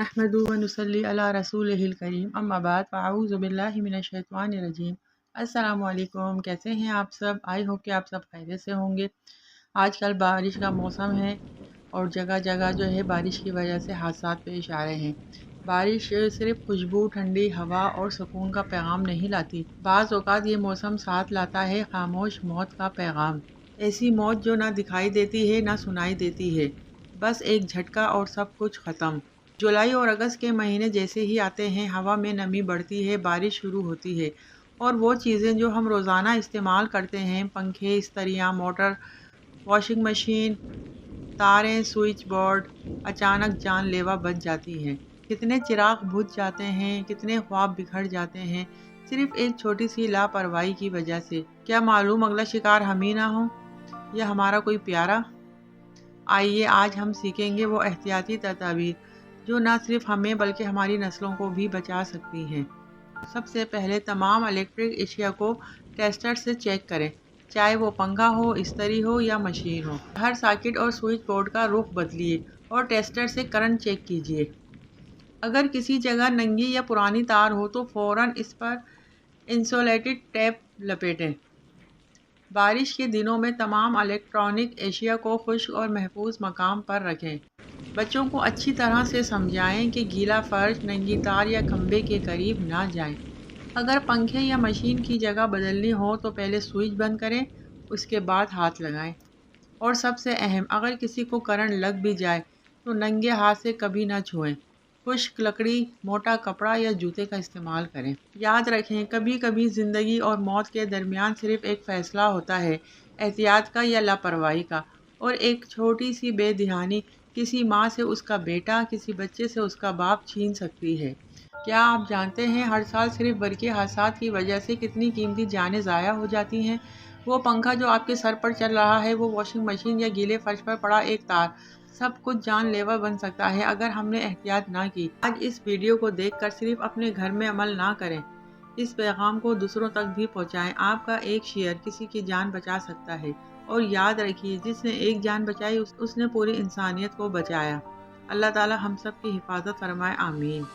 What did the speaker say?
नहमदुहु व नुसल्ली अला रसूलिहिल करीम अम्मा बाद फ़अऊज़ु बिल्लाहि मिनश्शैतानिर्रजीम। अस्सलामु अलैकुम, कैसे हैं आप सब? आई होप कि आप सब खैरियत से होंगे। आजकल बारिश का मौसम है और जगह जगह जो है बारिश की वजह से हादसात पेश आ रहे हैं। बारिश सिर्फ खुशबू, ठंडी हवा और सुकून का पैगाम नहीं लाती, बाज़ औक़ात ये मौसम साथ लाता है खामोश मौत का पैगाम। ऐसी मौत जो ना दिखाई देती है ना सुनाई देती है, बस एक झटका और सब कुछ ख़त्म। जुलाई और अगस्त के महीने जैसे ही आते हैं, हवा में नमी बढ़ती है, बारिश शुरू होती है और वो चीज़ें जो हम रोज़ाना इस्तेमाल करते हैं, पंखे, इस्त्रियाँ, मोटर, वॉशिंग मशीन, तारें, स्विच बोर्ड, अचानक जानलेवा बन जाती हैं। कितने चिराग बुझ जाते हैं, कितने ख्वाब बिखर जाते हैं, सिर्फ एक छोटी सी लापरवाही की वजह से। क्या मालूम अगला शिकार हम ही ना हो या हमारा कोई प्यारा। आइए आज हम सीखेंगे वो एहतियाती तदाबीर जो ना सिर्फ हमें बल्कि हमारी नस्लों को भी बचा सकती हैं। सबसे पहले तमाम इलेक्ट्रिक एशिया को टेस्टर से चेक करें, चाहे वो पंखा हो, इस्त्री हो या मशीन हो। हर सॉकेट और स्विच बोर्ड का रुख बदलिए और टेस्टर से करंट चेक कीजिए। अगर किसी जगह नंगी या पुरानी तार हो तो फ़ौरन इस पर इंसुलेटेड टेप लपेटें। बारिश के दिनों में तमाम इलेक्ट्रॉनिक एशिया को खुश्क और महफूज मकाम पर रखें। बच्चों को अच्छी तरह से समझाएं कि गीला फर्श, नंगी तार या खंबे के करीब ना जाएं। अगर पंखे या मशीन की जगह बदलनी हो तो पहले स्विच बंद करें, उसके बाद हाथ लगाएं। और सबसे अहम, अगर किसी को करंट लग भी जाए तो नंगे हाथ से कभी ना छुएं। खुश्क लकड़ी, मोटा कपड़ा या जूते का इस्तेमाल करें। याद रखें, कभी कभी ज़िंदगी और मौत के दरमियान सिर्फ एक फ़ैसला होता है, एहतियात का या लापरवाही का। और एक छोटी सी बेध्यानी किसी माँ से उसका बेटा, किसी बच्चे से उसका बाप छीन सकती है। क्या आप जानते हैं हर साल सिर्फ बरक़ी हादसात की वजह से कितनी कीमती जानें ज़ाया हो जाती हैं? वो पंखा जो आपके सर पर चल रहा है, वो वॉशिंग मशीन या गीले फर्श पर पड़ा एक तार, सब कुछ जानलेवा बन सकता है अगर हमने एहतियात ना की। आज इस वीडियो को देखकर सिर्फ अपने घर में अमल ना करें, इस पैगाम को दूसरों तक भी पहुंचाएं। आपका एक शेयर किसी की जान बचा सकता है। और याद रखिए, जिसने एक जान बचाई उसने पूरी इंसानियत को बचाया। अल्लाह ताला हम सब की हिफाजत फरमाए, आमीन।